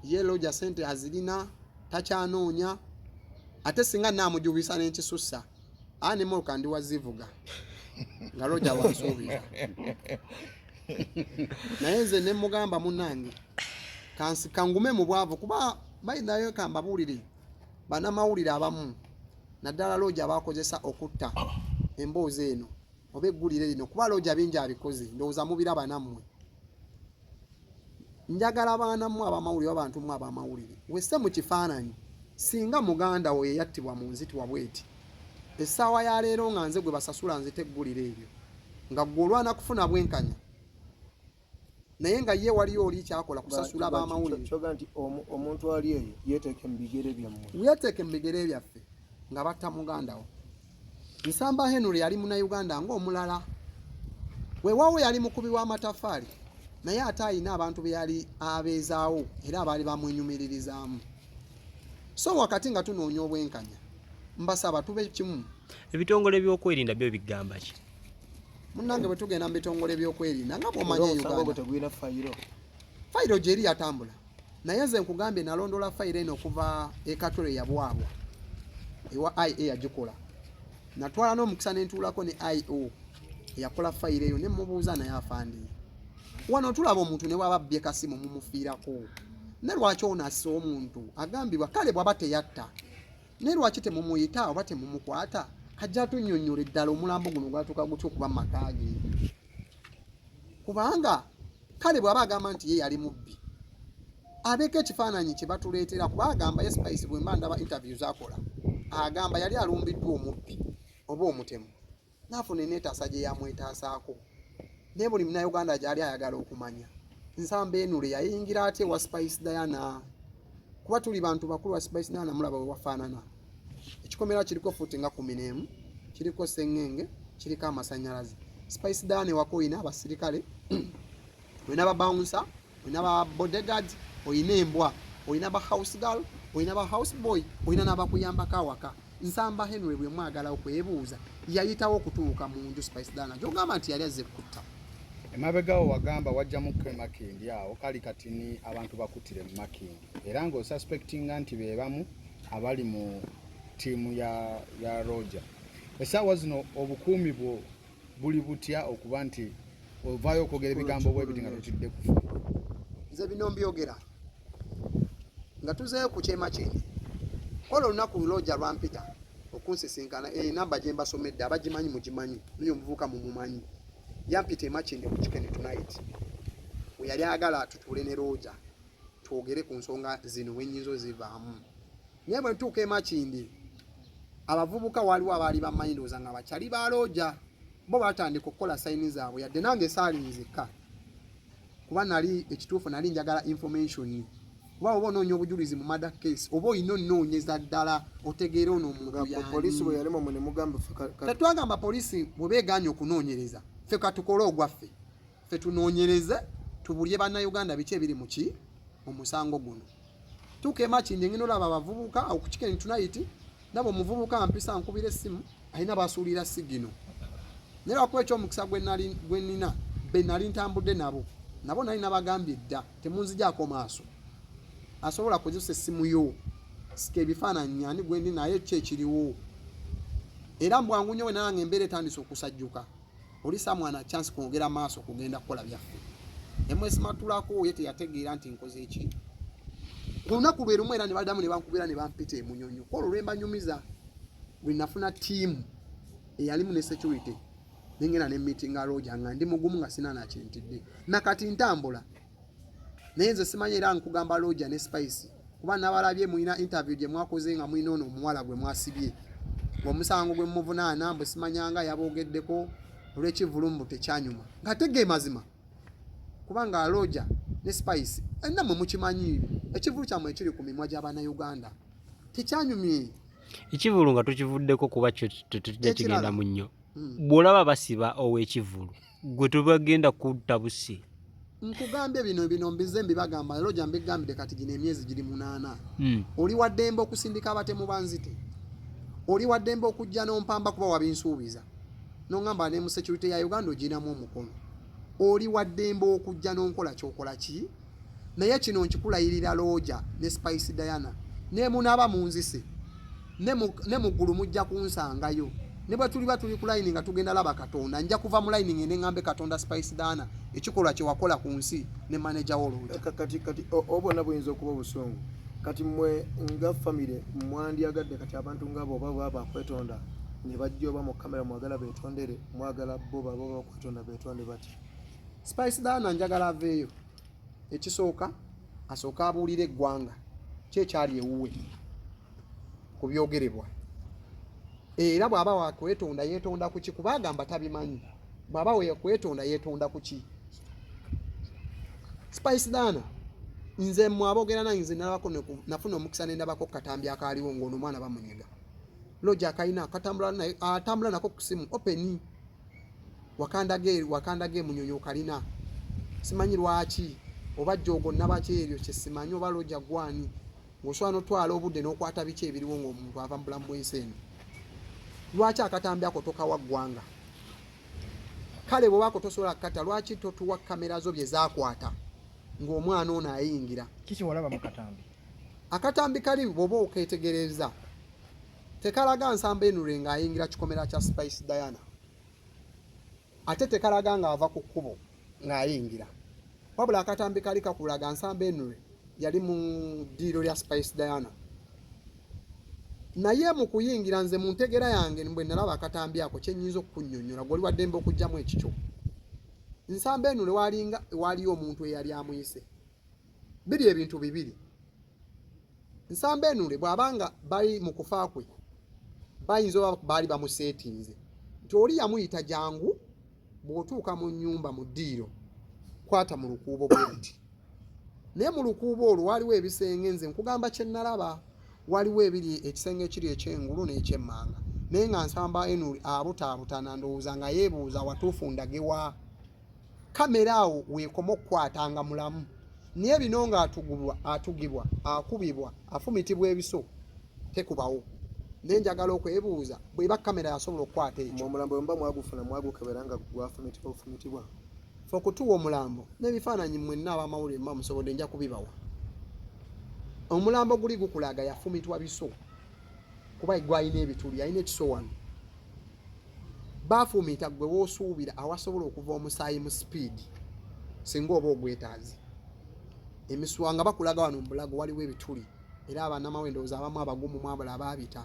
ye loja sente azilina tachanoonya ate singa namujubisa n'ekisussa ani mo kandi wazivuga nga loja wansuubiza naye nze ne mugamba munange kangume mu bwavu kuba bayinayo kambabulire bana mawulire abamu naddala loja bakozesa okutta emboozi eno oba eggulire lino kuba loja bingi abikoze ndowooza mubiraba nammwe njagala abaana mmwe abamawulire abantu mmwe abamawulire wesse mu kifaananyi singa muganda we yattibwa mu nzitibwa bweti essaawa ya leero nga nze gwe basasula nzite eggulire ebyo nga ggwe olwana kufuna bwenkanya naye nga ye waliyo oli kyakola kusasula abamawulire kyoga nti omuntu ali eyo yeteeke mu bigere byammwe yeteeke mu bigere byaffe nga batta muganda wo Nsamba Henry yali muna Uganda ng'omulala weewaawo yali mukubi w'amataffaali naye ate ayina abantu be yali abeezaawo era abaali bamwenyumiririzaamu so wakati nga tunoonya obwenkanya mbasaba tube kimu ebitongole by'okwerinda byo bigamba ki munnange bwe tugenda mu bitongole by'okwerinda nga bw'omanye Uganda tegwina fayiro gyeri yatambula naye nze nkugambye nalondola fayiro eno okuva ekatole yabwabwa ewa IA yagikola natwala n'omukisa n'entuulako ne IO eyakola fayiro eyo ne mubuuza naye afandiye wano tulaba omuntu ne bwaba abbye kasimu mumufiirako ne lwaki ono assa omuntu agambibwa kale bw'aba teyatta ne lwaki temumuyita oba temumukwata kajja tunnyonnyola eddala omulambo guno gwatuuka gutya okuba mu maka ge kubanga kale bw'aba agamba nti ye yali mubbi abeeko ekifaananyi kye batuleetera kuba agamba ye Spice bwe mba ndaba interview zakola agamba yali alumbiddwa omubbi oba omutemu naafuna eneetaasa gye yamwetaasaako naye buli munnayuganda gyali ayagala okumanya Nsamba Henry yayingira ate wa Spice Diana kuba tuli bantu bakulu wa Spice Diana mulaba we wafaanana ekikomera kiriko futi nga 11 kiriko sengenge kiriko amasannyalaze Spice Diana wako oyina abasirikale oyina ba bouncer oyina ba bodyguard oyina embwa oyina ba house girl oyina ba house boy oyina n'abakuyambako awaka Nsamba Henry bwe mwagala okwebuuza yayitawo okutuuka mu nju Spice Diana gy'ogamba nti yali azze kutta emabegawo wagamba wajjamu Makindi awo kali katini abantu bakutire mu Makindi era nga osuspectinga nti bebamu abali mu tiimu ya Roger essaawa zino obukuumi bwo buli butya okuba nti ovaayo okwogera ebigambo bwebiti nga totidde kufa nze bino mbyogera nga tuzeeyo ku kyema kindi olwo olunaku Roger lwampita okunsisinkana namba gye mbasomedde abagimanyi mugimanyi niyo muvuuka mumumanyi yampita emakindi ku Chicken Tonight we yali agala tutule ne Roger twogere ku nsonga zino wenyizo zivaamu naye bwe ntuuka emakindi abavubuka waliwo abaali bamanyi ndowooza nga bakyali ba Roger bo batandika okukola sayini zaabwe yadde nange saalinzika kuba nali ekituufu nali njagala information kuba oba onoonya obujulizi mu murder case oba oyina onnoonyeza ddala otegeera ono omuntu poliisi bwe yalema mwe ne mugamba tetwagamba poliisi bwe beegaanye okunoonyereza ffe katukole ogwaffe ffe tunoonyereze tubulye bannayuganda biki ebiri mu ki omusango guno tuuka emakindi ngeno olaba abavubuka ku Chicken Tonight nabo omuvubuka mpisa nkubira essimu alina basuulira sigino naye lwakuba ekyomukisa gwe nnina be nali ntambudde nabo nali nabagambye dda temunzigyako maaso asobola kuzisa essimu yo sika ebifaananyi ani gwe ndi naye ki ekiriwo era mbwangu nnyo we nange embeera etandise okusajjuka oli samwana chance kwogera maaso kugenda kukola byaffe emwesimatulako ye teyategeera nti nkoze eki ku lunaku lwe lumu era ne baddamu ne bankubira ne bampita emunyonyo olwo lwembanyumiza bwe nafuna ttiimu eyalimu ne security nengenda ne meetinga Roger nga ndi mugumu nga sina nakintidde nakati ntambula naye nze simanyi era nkugamba Roger ne Spice kuba nabalabye mulina interview gye mwakoze nga mulina ono omuwala gwe mwasibye omusango gwe muvunaana mbwe simanyanga yaboogeddeko olw'ekivulumbu tekyanyuma nga tegee mazima kubanga Roger ne Spice namwe mukimanyi ekivulu kyammwe ekiri ku mimwa gy'Abannayuganda tekyanyumye ekivulu nga tukivuddeko kuba tujja kigenda mu nnyo bw'olaba basiba ow'ekivulu gwe tubagenda kutta busi nkugambye bino mbize mbibagamba Roger mbigambire kati gino emyezi giri 8 oli waddembe okusindika abatemu banzite oli waddembe okujja n'ompamba kuba wabinsuubiza n'ongamba ne mu security ya Uganda oginamu omukono oli waddembe okujja n'onkola kyokola ki naye kino nkikulayirira Roja ne Spice Diana ne munaba munzise ne muggulu mujja kunsangayo ne bwe tuli ku line nga tugenda laba Katonda nja kuva mu line ngende ngambe Katonda Spice Diana ekikolwa kye wakola ku nsi ne manager wo Roja kati obona buyinza okuba obusungu kati mwe nga family mwandyagadde kati abantu ngabo baba bakwetonda ne bajja oba mu kamera mwagala betondere mwagala bo baba bakwetonda betonde bati Spice Diana njagala aveeyo ekisooka asooka abuulire eggwanga kyekyali ewuwe ku byogerebwa era bw'aba wakwetonda yeetonda ku ki kuba agamba tabimanyi bw'aba wakwetonda yeetonda ku ki Spice Diana nze mwabogera nange nze nalabako nafuna omukisa nendabako katambi akaaliwo ng'ono omwana bamunyega Roja akayina atambula nako ku simu openi wakandage munyonyo kalina simanyi lwaki oba jogo nabaki eryo kyesimanyi oba Roja gwani ng'oswala n'otwala obudde n'okwata biki ebiriwo ng'omuntu ava mu bulamu bw'ensi eno lwaki akatambi ako tokawa ggwanga kale bw'obaako tosobola kukata lwaki totuwa kamera zo bye zaakwata ng'omwana ono ayingira kiki walaba mu katambi akatambi kali bw'oba okeetegereza tekalaga nsamba enure ng'ayingira kikomera kya Spice Diana ate tekalaga ng'ava ku kkubo ng'ayingira wabula akatambi kali kakulaga nsamba enure yali mu ddiiro lya Spice Diana naye mu kuyingira nze mu ntegera yange bwe nalaba akatambi ako kyennyinza okukunnyonnyola gwoli waddembe okugjamu ekikyo nsamba enure waliyo omuntu eyali amuyise biri ebintu bibiri nsamba enure bw'abanga bali mu kufa kwe bayinza oba baali bamuseetinze nti oli yamuyita jangu bw'otuuka mu nnyumba mu ddiiro kwata mu lukuubo bwe buti naye mu lukuubo olwo waliwo ebisenge nze nkugamba kye nalaba waliwo ebiri ekisenge ekiri ekyengulu n'ekyemmanga naye nga nsamba enuri abutaabutana ndowooza nga yeebuuza watuufu ndagewa kamera awo weekoma okukwatanga mulamu naye bino nga atugibwa akubibwa afumitibwa ebiso tekubawo naye njagala okwebuuza bweba kamera yasobola okukwata ekyo omulambo mba mwagufuna mwagukebera nga gwafumitibwa fe okutuwa omulambo n'ebifaananyi mwenna abamawulire mba musobodde nja kubibawa omulambo guli gukulaga yafumitwa biso kuba gwalina ebituli alina ekiso wano bafumita gwe woosuubira awasobola okuva omusaayi mu sipiidi singa oba ogwetaazi emiswa nga bakulaga wano mubulago waliwo ebituli era abannamawendowooza abamu abagumu mwabula abaabita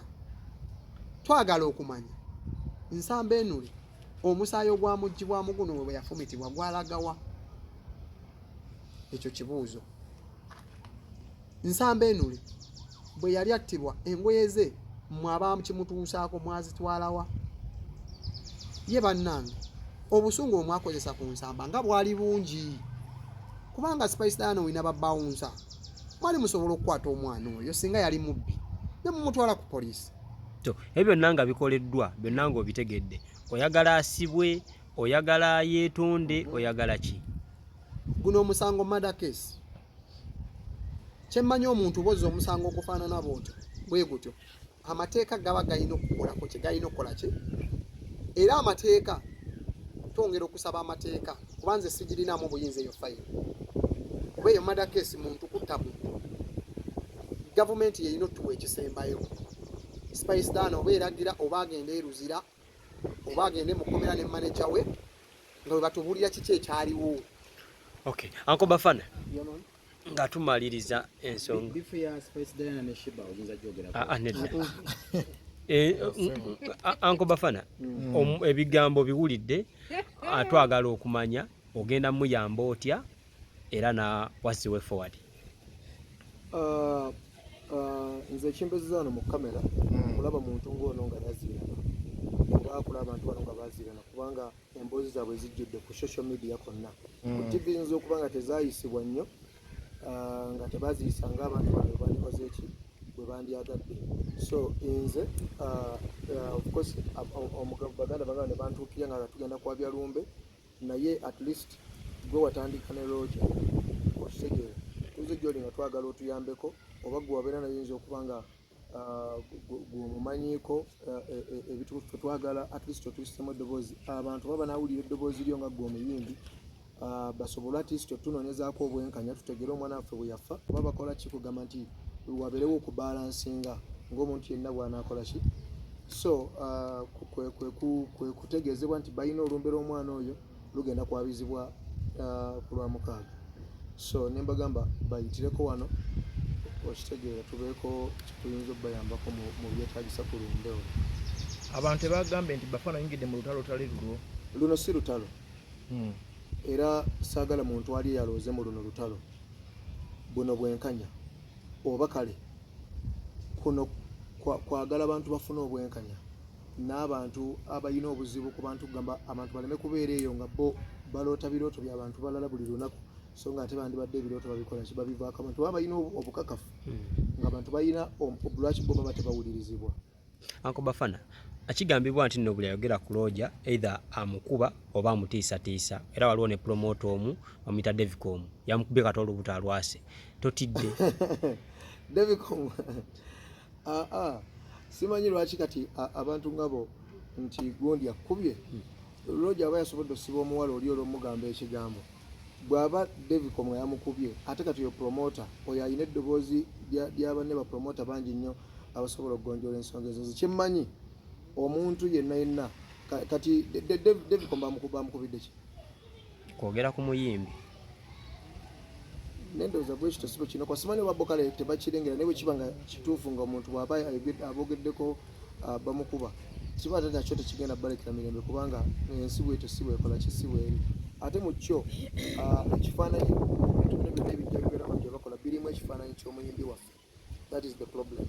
twagala okumanya nsamba enule omusaayi ogwamugibwamu guno bwe yafumitibwa gwalagawa ekyo kibuuzo nsamba enule bwe yali attibwa engoye ze mwaba kimutuusaako mwazitwalawa ye bannange obusungu omwakozesa ku nsamba nga bwali bungi kubanga Spice Diana olina babbawunsa mwali musobola okukwata omwana oyo singa yali mubbi ne mumutwala ku poliisi ebyo byonna nga bikoleddwa byonna nga obitegedde oyagala asibwe oyagala yeetonde oyagala ki guno omusango murder case kyemmanyi omuntu bozza omusango ogufaanana bwotyo bwe gutyo amateeka gaba galina okukolako kye galina okukola ki era amateeka tongera okusaba amateeka kuba nze sigirinamu buyinza eyo fayiro kuba eyo murder case muntu kutta muntu gavumenti yeyina otuwa ekisembayo Spice Diana oba eragira oba agenda eruzira oba agende mukomera ne manager we nga bwe batubuulira kiki ekyaliwo okay Uncle Bafana nga tumaliriza ensonga bifu ya Spice Diana ne Shiba oyinza gyogera Uncle Bafana ebigambo biwulidde atwagala okumanya ogenda muyamba otya era na what's the way forward nze ekimpezeza wano mu kamera kulaba muntu ng'ono nga yazirana oba kulaba abantu bano nga bazirana kubanga emboozi zaabwe zijjudde ku social media konna ku TV yinza okuba nga tezaayisibwa nnyo nga tebaziyisa ng'abantu bano bwe bandikoze eki bwe bandyagadde so nze of course baganda baganda ne bantuukira nga tugenda kwabya lumbe naye at least gwe watandika ne Roja okitegeera tuze gy'oli nga twagala otuyambeko oba gwe wabeera nayo yinza okuba nga gweomumanyiiko ebituufu twagala at least otuyisemu eddoboozi abantu baba nawulira eddoboozi lyo nga gwe omuyimbi basobola at least tunoonyezaako obwenkanya tutegere omwana waffe bwe yafa kuba bakola ki kugamba nti wabeerewo okubalansinga ng'omuntu yenna bw'anaakola ki so kwe kutegeezebwa nti balina olumbe lw'omwana oyo lugenda kwabizibwa ku lwa mukaaga so ne mbagamba bayitireko wano okitegeera tubeeko kituyinza okubayambako mu byetaagisa ku lumbe olwo. Abantu tebagambe nti Bafana ayingidde mu lutalo tali lulwo. Luno si lutalo era saagala muntu ali yalooze mu luno lutalo buno bwenkanya oba kale kuno kwagala abantu bafuna obwenkanya n'abantu abalina obuzibu ku bantu gamba abantu baleme kubeera eyo nga bo baloota birooto by'abantu balala buli lunaku so nga ate bandibadde ebirooto babikola ki babivaako abantu baba balina obukakafu nga abantu balina lwaki bo baba tebawulirizibwa. Uncle Bafana akigambibwa nti nno buli ayogera ku Roja either amukuba oba amutiisatiisa era waliwo ne promoter omu bamuyita Devicom yamukubye katoolo butalwase totidde Devicom simanyi lwaki kati abantu ngabo nti gundi akubye Roja aba yasobodde osiba omuwala oli olw'omugamba ekigambo bw'aba Devicom nga yamukubye ate kati yo promoter oyo alina eddoboozi ly'abanne ba promoter bangi nnyo abasobola okugonjoola ensonga ezo kyemmanyi omuntu yenna kati Devicom bamukubidde ki kwogera ku muyimbi nendowooza bwe kityo sibo kino kwasimanyi oba bokale tebakirengera naye bwe kiba nga kituufu nga omuntu bw'aba abogeddeko bamukuba kiba ate nakyo tekigenda balekera mirembe kubanga ensi bwetyo si bwekola ki si bweri ate mu kyo ekifaananyi ebintu bino byonna ebijja bibeera bajja bakola birimu ekifaananyi ky'omuyimbi waffe. That is the problem.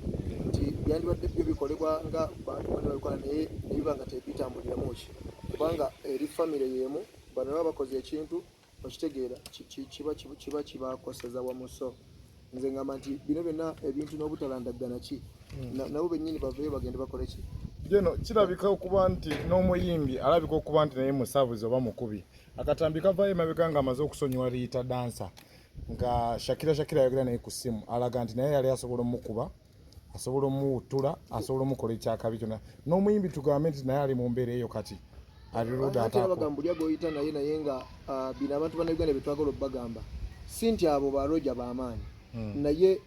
Nti byandibadde byo bikolebwa nga bantu bonna babikola naye nebiba nga tebitambuliramu ki kubanga eri famire y'emu bano baba bakoze ekintu okitegeera kiba kibakoseza wamu so nze ngamba nti bino byonna ebintu n'obutalandagana ki nabo bennyini baveeyo bagende bakole ki jeno kirabika okuba nti n'omuyimbi alabika okuba nti naye musabuzi oba mukubi akatambi kavaayo emabega nga amaze okusonyiwa liita dansa nga Shakira ayogera naye ku ssimu alaga nti naye yali asobola omukuba asobola omuwutula asobola omukola ekyakabi kyonna n'omuyimbi tugambe nti naye ali mu mbeera eyo kati bagamba oli agoyita naye nga bino abantu bannayuganda betwagala obbagamba si nti abo ba Roja b'amaanyi naye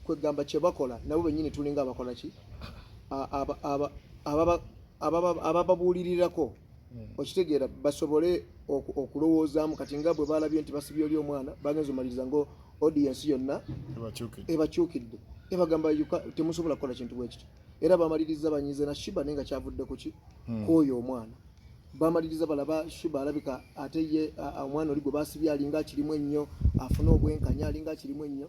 kwegamba kye bakola nabo bennyini tulinga abakola ki abababuulirirako okitegeera basobole okulowoozaamu kati nga bwe balabye nti basibye oli omwana bagenza omaliriza ngo audience yonna ebakyukidde ebagamba temusobola kukola kintu bwe kityo era bamaliriza banyize na Shiba naye nga kyavudde ku ki kwoyo omwana bamaliriza balaba Shiba alabika ate ye omwana oli gwe basibye alinga akirimu ennyo afuna obwenkanya alinga akirimu ennyo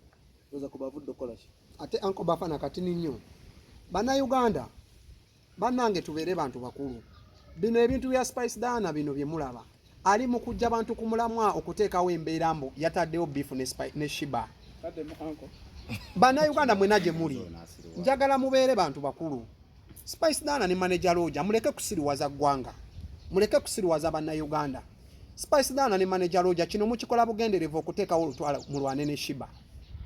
oza kuba avudde okukola ki ate Uncle Bafana kati ninyo bannayuganda bannange tubeere bantu bakulu bino ebintu bya Spice Dana bino bye mulaba ali mu kujja bantu ku mulamwa okuteekawo embeera mbu yataddewo beef ne Shiba bannayuganda mwena gye muli njagala mubeere bantu bakulu Spice Dana ne manager Roja muleke kusiriwaza ggwanga muleke kusiriwaza bannayuganda Spice Dana ne manager Roja kino mukikola bugenderevu okuteekawo olutwala mulwane ne Shiba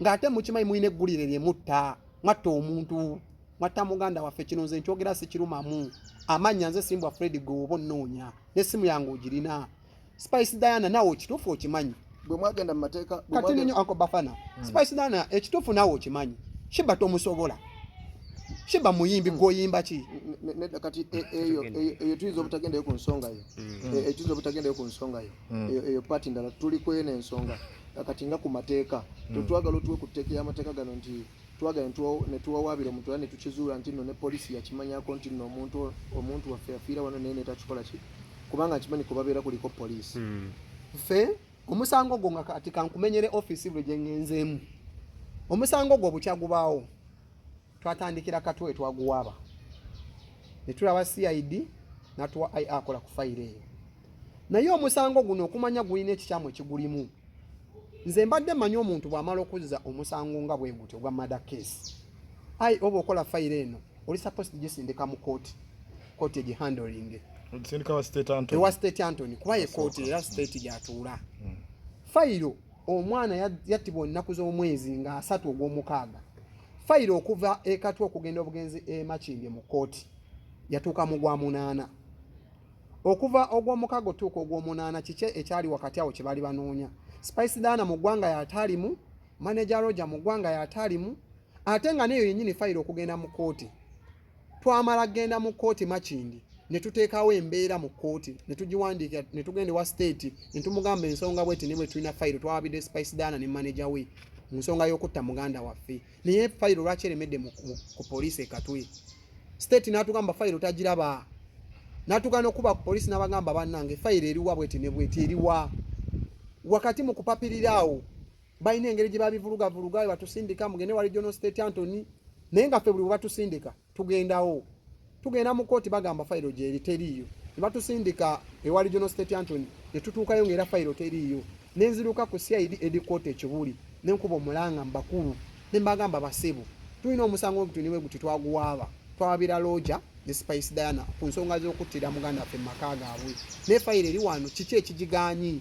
ng'ate mukimanyi mwine eggulire lye mutta mwatta omuntu mwatta muganda waffe kino nze nkyogera si kirumamu amannya nze Simbwa Fred gwe oba onnoonya n'essimu yange ogirina Spice Dana nawe ekituufu okimanyi bwe mwagenda mu mateeka kati ninyo Uncle Bafana Spice Dana ekituufu nawe okimanyi Shiba tomusobola Shiba muyimbi gwoyimba ki nedda kati eyo tuyinza obutagendayo ku nsonga yo tuyinza obutagendayo ku nsonga yo eyo paati ndala tuli kwena ensonga kati nga ku mateeka tetwagala otuwe ku tteeka y'amateeka gano nti twagala ne tuwawaabira omuntu era ne tukizuula nti nno ne poliisi yakimanyako nti nno omuntu waffe yafiira wano naye netakikola ki kubanga nkimanyi kubabeera kuliko poliisi ffe omusango gwo nga kati kankumenyere office bwe gye ngenzeemu omusango gwo bukyagubaawo twatandikira katwe twaguwaaba ne tulaba CID natuwa AI akola ku fayiro eyo naye omusango guno okumanya gulina ekikyamu ekigulimu nze mbadde mmanyi omuntu bw'amala okuzza omusango nga bwe gutyo gwa murder case ai oba okola fayiro eno oli supposed gisindika mu kooti egihandling ewa state Antony kuba ye kooti era state gyatuula fayiro omwana yattibwa ennaku z'omwezi nga 3 ogw'omukaaga fayiro okuva ekatwa okugenda obugenzi emakindye mu kooti yatuuka mu gwa 8 okuva ogw'omukago tuuka ogw'omunaana kike ekyali wakati awo kye bali banoonya. Spice Dana mu ggwanga y'ataalimu, manager Roger mu ggwanga y'ataalimu, ate nga neyo yennyini fayiro okugenda mu kkooti. Twamala genda mu kkooti Makindi ne tuteekawo embeera mu kkooti ne tugiwandiika ne tugenda wa state ne tumugamba ensonga bweti ne bwe tulina fayiro twawabidde Spice Dana ne manager we mu nsonga y'okutta muganda waffe. Naye fayiro lwaki eremedde ku poliisi e Katwe. State n'atugamba fayiro tagiraba. N'atugana okuba ku poliisi n'abagamba bannange fayiro eriwa bweti ne bweti eriwa. Wakati mu kupapirira awo balina engeri gye babivuluga batusindika mugende wa Regional State Anthony naye nga ffe buli bwe batusindika tugendawo. Tugenda mu kkooti bagamba fayiro gyeri teriiyo. Ne batusindika ewa Regional State Anthony ne tutuukayo ng'era fayiro teriiyo. Ne nziruka ku CID edikooti ekibuli ne nkuba omulanga mbakulu ne mbagamba basebo tulina omusango ogutuniwe guti twaguwaaba twawabira Roger ne Spice Diana ku nsonga z'okuttira muganda waffe mu maka gaabwe. Ne fayiro eri wano kiki ekigigaanyi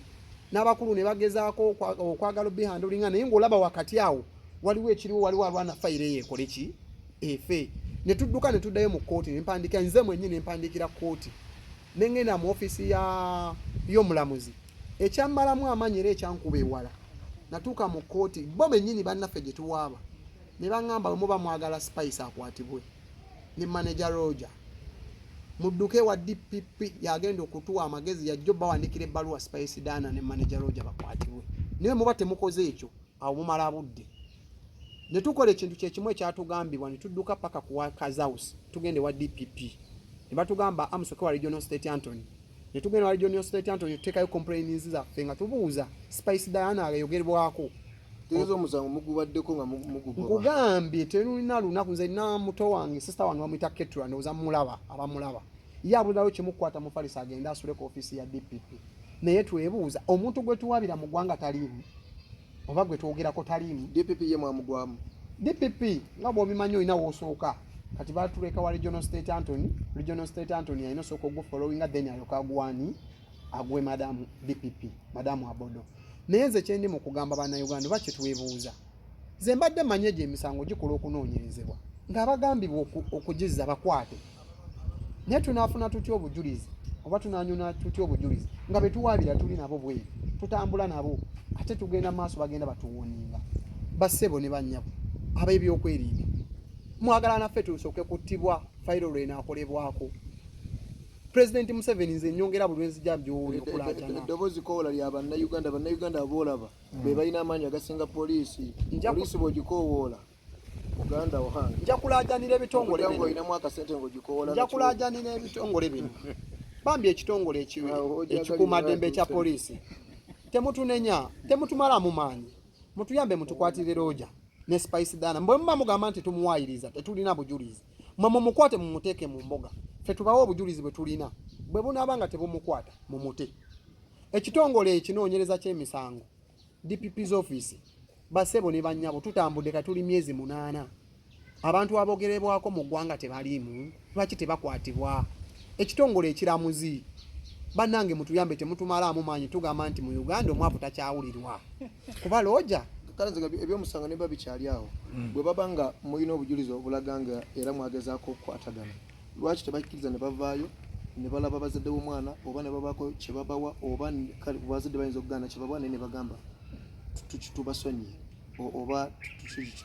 n'abakulu ne bagezaako okwagala obihandulinga naye ng'olaba wakati awo waliwo ekiriwo waliwo alwana fayiro yeekole ki efe. Ne tudduka ne tuddayo mu kkooti ne mpandika nze mwennyini ne mpandikira kkooti ne ngenda mu ofiisi y'omulamuzi ekyammalamu amaanyi era ekyankuba ewala. Natuuka mu kkooti bo bennyini bannaffe gye tuwaaba ne baŋŋamba bwe muba mwagala Spice akwatibwe ne manager Roger mudduke wa DPP yagenda okutuwa amagezi yajjo bawandikira ebbaluwa Spice Dana ne manager Roger bakwatibwe. Niwe muba temukoze ekyo awo mumala budde. Ne tukola ekintu kye kimu ekyatugambibwa ne tudduka paka ku Workers House tugende wa DPP ne batugamba amusoke wa Regional State Anthony. Ne tugenda wa Regional State Anthony tuteekayo complaints zaffe nga tubuuza Spice Diana ayogerwako. Tezo musango mugubaddeko nga mugugoba. Nkugambye tenulina lunaku nze na muto wange sister wange bamuyita Ketura ndoza mulaba abamulaba. Ye abudayo kimukwata mu Farisa agenda asule ku office ya DPP. Naye twebuuza omuntu gwe tuwabira mu ggwanga taliimu oba gwe twogerako taliimu. DPP ye mwamugwamu. DPP nga bw'obimanyi olina w'osooka kati batuleka wa Regional State Anthony. Regional State Anthony alina osooka ogufollowinga then alyoka agwani agwe madamu DPP madamu Abodo. Naye nze kyendi mu kugamba bannayuganda oba kyetwebuuza nze mbadde manye gye emisango gikola okunoonyerezebwa ng'abagambibwa okugizza bakwate. Naye tunaafuna tutya obujulizi oba tunanyuna tutya obujulizi nga betuwaabira tuli nabo bweru tutambula nabo ate tugenda maaso bagenda batuwuninga. Bassebo ne bannyabo ab'ebyokwerinda mwagala naffe tusooke kuttibwa fayiro lwenaakolebwako. President Museveni nze nyongera buli lwenzija by'oli okulaajana. Eddoboozi koola lya bannayuganda aboolaba be balina amaanyi agasinga poliisi. Poliisi bw'ogikoowoola Uganda wange. Nja kulaajanira ebitongole bino. Olinamu akasente ng'ogikoola. Nja kulaajanira ebitongole bino. Bambi ekitongole ekikuumaddembe ekya poliisi. Temutunenya, temutumalamu maanyi. Mutuyambe mutukwatirire Roger ne Spice Dana. Mbwe muba mugamba nti tumuwaayiriza tetulina bujulizi. Mmwe mumukwate mumuteeke mu mboga. Ffe tubawo obujulizi bwe tulina. Bwe bunaabanga tebumukwata mumute. Ekitongole ekinoonyereza ky'emisango DPP's office bassebo ne bannyabo tutambudde katuli myezi 8. Abantu abogerebwako mu ggwanga tebaliimu. Lwaki tebakwatibwa? Ekitongole ekiramuzi bannange mutuyambe temutumalaamu maanyi tugamba nti mu Uganda omwavu takyawulirwa. Kuba Roger kalanze ebyomusango ne babikyali awo bwe babanga mulina obujulizi obulaganga era mwagezaako okukwatagana lwaki tebakkiriza ne bavaayo ne balaba bazadde b'omwana oba ne babaako kye babawa oba bazadde bayinza okugaana kye babawa naye ne bagamba tubasonyiye oba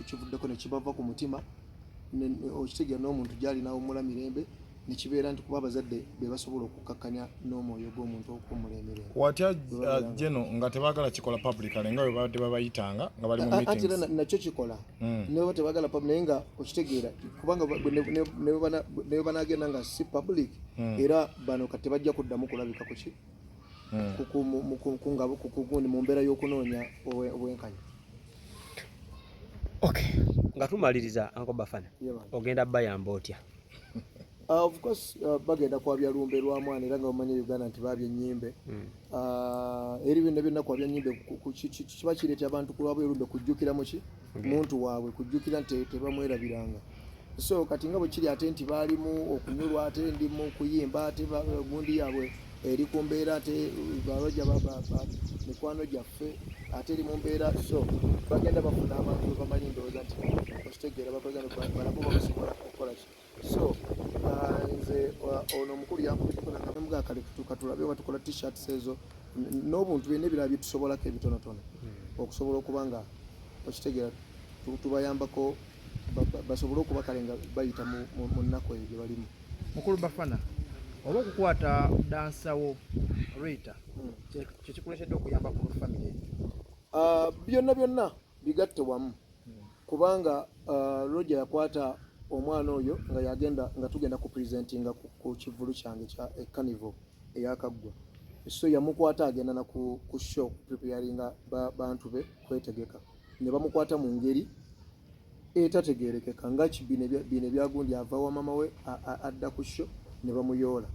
kivuddeko ne kibava ku mutima okitegeera n'omuntu gy'alinawo omula mirembe ne kibeera nti kuba abazadde be basobola okukakkanya n'omwoyo gw'omuntu okumulemera. Watya jeno nga tebaagala kikola publicly nga bwe babadde babayitanga nga bali mu meetings. Ate nakyo kikola ne baba tebaagala naye nga okitegeera kubanga ne banaagenda nga si public era bano kati tebajja kuddamu kulabika ku ki kugundi mu mbeera y'okunoonya obwenkanya. Okay, nga tumaliriza Uncle Bafana ogenda bayamba otya? Of course bagenda kwabya lumbe lwa mwana era nga bamanye Uganda nti babye nnyimbe. Eri bino byonna kwabya nnyimbe kiba kireeta abantu kulwabwe lumbe kujjukira muki muntu waabwe kujjukira nti tebamwerabiranga. So kati nga bwe kiri ate nti baalimu okunyulwa ate ndimu kuyimba ate gundi yaabwe eri ku mbeera ate baloja mikwano gyaffe ate eri mu mbeera so bagenda bafuna abantu bamanyi ndowooza nti okitegeera bakoze balabo bakusobola okukola ki. So nze ono mukulu yankubiteko nanga kale kutuuka tulabe oba tukola t-shirts ezo n'obuntu byonna ebirala bye tusobolako ebitonotono okusobola okuba nga okitegeera tubayambako basobole okuba kale nga bayita mu nnaku eyo gye balimu. Mukulu Bafana, oba okukwata dansawo Rita kye kikuleetedde okuyamba ku family? Byonna bigatte wamu kubanga Roger yakwata omwana oyo nga yagenda nga tugenda ku presentinga ku kivulu kyange kya carnival eyakaggwa, so yamukwata agenda na ku show preparinga bantu be kwetegeka, ne bamukwata mu ngeri etategerekeka nga bine byagundi ava wa mama we adda ku show ne bamuyoola.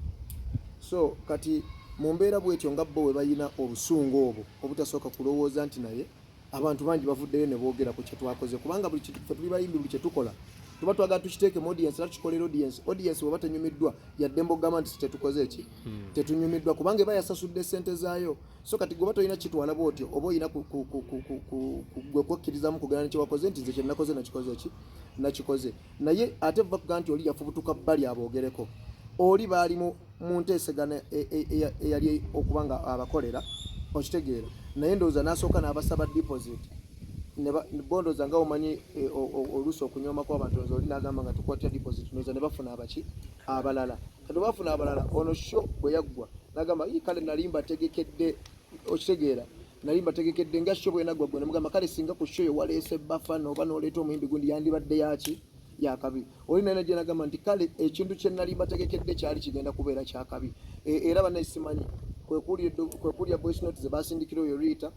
So kati mu mbeera bwetyo nga bo we bayina obusungu obwo obutasooka kulowooza nti naye abantu bangi bavuddeyo ne boogera ku kye twakoze, kubanga buli ffe tuli bayimbi buli kye tukola tuba twagala tukiteeke mu audience era tukikolera audience bweba tenyumiddwa yaddembe ogamba nti tetukoze eki tetunyumiddwa kubanga eba yasasudde ssente zaayo. So kati gwe batolina kitwala bwotyo oba olina gwe kwekkirizamu kugana nekye wakoze nti nze kye nakoze nakikoze naye ate va kugaa nti oli yafubutuka bbali aboogereko, oli baali mu nteesegana eyali okuba nga abakolera okitegeera, naye ndowooza n'asooka n'abasaba deposit bondoza nga omanyi oluusi okunyoomako abantu nze oli n'agamba nga tukwatira deposit noza ne bafuna abaki abalala. Kati bafuna abalala ono sho bwe yaggwa n'agamba kale nali mbategekedde okitegeera, nali mbategekedde nga sho bwe naggwa gwe ne mugamba kale singa ku sho yo waleese Bafana oba n'oleeta omuyimbi gundi yandibadde yaki yakabi. Oli naye gye nagamba nti kale ekintu kye nali mbategekedde kyali kigenda kubeera kyakabi era bannayisimanyi kwekuulira voice note ze basindikira oyo Rita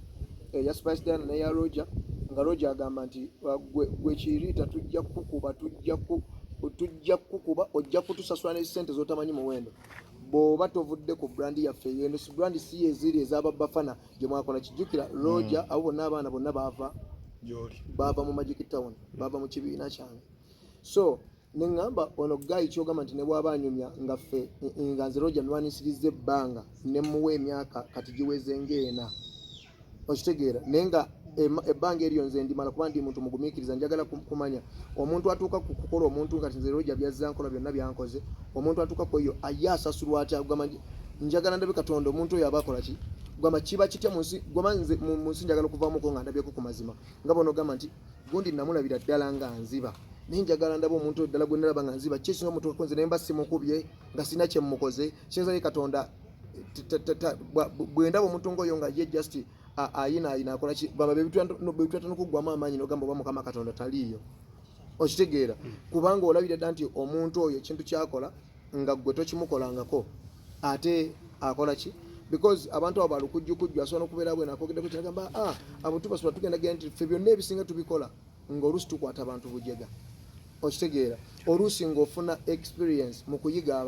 ya Spice Diana neya Roger nga Roger agamba nti gwe Kirita tujja kukuba ojja kutusasula n'essente z'otamanyi muwendo bw'oba tovudde ku brandi yaffe eyo. Eno si brandi si eziri ez'aba Bafana gye mwakola kijjukira Roger abo bonna abaana bonna baava mu Magic Town baava mu kibiina kyange. So neŋŋamba ono gayi kyogamba nti ne bw'aba anyumya nga ffe nga nze Roger nwanisiriza ebbanga ne muwa emyaka kati giweze ng'ena okitegeera, naye nga ebbanga eryo nze ndimala kuba ndi muntu mugumiikiriza. Njagala kumanya omuntu atuuka ku kukola omuntu nga nze Roger byazza nkola byonna byankoze, omuntu atuuka ku eyo aye asasulwa atya? Gamba njagala ndabe Katonda omuntu oyo aba akola ki, gamba kiba kitya mu nsi, gamba nze mu nsi njagala okuvaamuko nga ndabyeko ku mazima nga bono gamba nti gundi namulabira ddala nga nziba naye njagala ndaba omuntu oyo ddala gwe nalaba nga nziba kyesinga omuntu akonze naye mba simukubye nga sina kye mmukoze kyenza ye Katonda bwe ndaba omuntu ng'oyo nga ye just ayina akola ki baba bebitwatano kuggwamu amaanyi n'ogamba oba Mukama Katonda taliiyo okitegeera kubanga olabira dda nti omuntu oyo ekintu kyakola nga gwe tokimukolangako ate akola ki, because abantu abo balukujjukujju asobola n'okubeera bwe nakogeddeko kyagamba abo tubasobola tugenda genda nti ffe byonna ebisinga tubikola ng'oluusi tukwata abantu bujega okitegeera, oluusi ng'ofuna experience mu kuyiga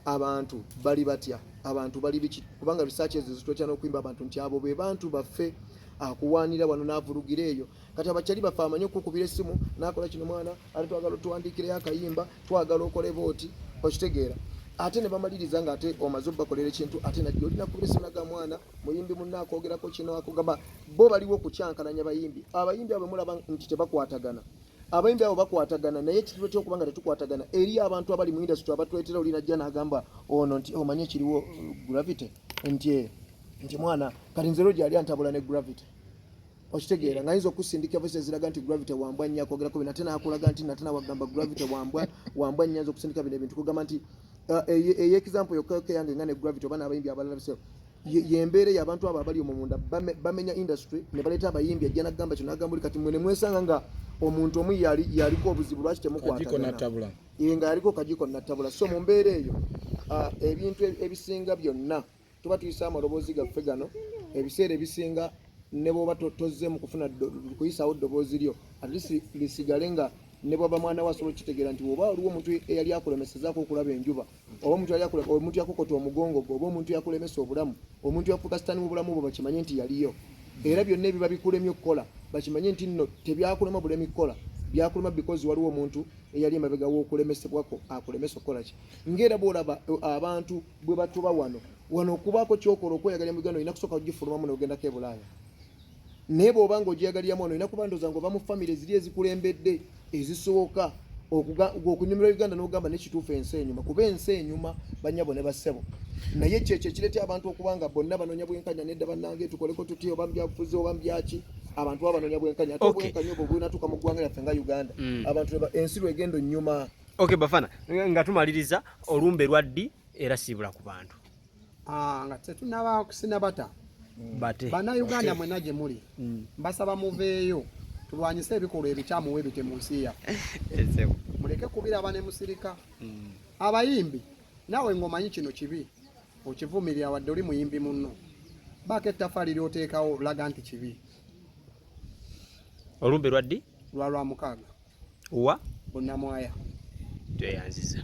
abantu bali batya, abantu bali biki, kubanga research ezo zitwetya n'okuyimba abantu nti abo be bantu baffe akuwaanira wano n'avulugira eyo. Kati abakyali baffe amanyi okukubira essimu n'akola kino mwana ate twagala tuwandiikireyo akayimba twagala okole booti okitegeera, ate ne bamaliriza nga ate omaze obbakolera ekintu ate najja olina kubira essimu naga mwana muyimbi munna akwogerako kino akugamba bo baliwo okukyankalanya bayimbi. Abayimbi abo mulaba nti tebakwatagana, abayimbi abo bakwatagana naye ekitiibwa ky'okuba nga tetukwatagana eri abantu abali mu industry abatwetera oli najja n'agamba ono nti omanye kiriwo gravity nti mwana kati nze Roger ali antabula ne gravity okitegeera nga ayinza okusindika voices ziraga nti gravity wambwa nnyo akwogerako bino ate n'akulaga nti nate nawagamba gravity wambwa nnyo ayinza okusindika bino ebintu kugamba nti ey'example yokoke yange nga ne gravity oba n'abayimbi abalala biseera yembeere y'abantu abo abali omwo munda bamenya industry ne baleeta abayimbi ajja n'agamba kino n'agamba oli kati mwe ne mwesanga nga omuntu omu yaliko obuzibu lwaki temukwatagana nga yaliko kajiko nattabula. So mu mbeera eyo ebintu ebisinga byonna tuba tuyisa amaloboozi gaffe gano ebiseera ebisinga ne bw'oba tozze mu kufuna kuyisawo ddoboozi lyo at least lisigale nga ne bw'aba mwana we asobola okitegeera nti oba waliwo omuntu eyali akulemesezaako okulaba enjuba oba omuntu yakokota omugongo gwe oba omuntu yakulemesa obulamu omuntu yafuuka sitaani mu bulamu bwo bakimanye nti yaliyo era byonna ebiba bikulemye okukola bakimanye nti nno tebyakulema bulemi kukola byakulema because waliwo omuntu eyali emabega w'okulemesebwako akulemesa okukola ki. Ng'era bw'olaba abantu bwe batuba wano okubaako kyokola okweyagalira mu Uganda olina kusooka ogifulumamu n'ogendako e Bulaaya naye bw'oba nga ogyeyagaliramu wano olina kuba ndooza ng'ova mu famire ziri ezikulembedde ezisooka okunyumira Uganda n'ogamba n'ekituufu ensi enyuma kuba ensi enyuma banyabo ne bassebo naye kyekyo kireetera abantu okubanga bonna banoonya bwenkanya nedda bannange tukoleko tuti oba mubyabufuzi oba mubyaki abantu babanoonya bwenkanya ate obwenkanya obwo bwinatuuka mu ggwanga lyaffe nga Uganda abantu ensi lwegendo nnyuma. Okay Bafana nga tumaliriza olumbe lwaddi era siibula ku bantu nga tetunaba kusinabata bate bannayuganda mwena gye muli mbasaba muveeyo tulwanyise ebikolwa ebikyamu webite mu nsi yaffe muleke kubiraba ne musirika abayimbi naawe ng'omanyi kino kibi okivumirira wadde oli muyimbi munno baako ettafaali lyoteekawo olaga nti kibi. olumbe lwaddi lwa mukaaga wa bonnamwaya tweyanziza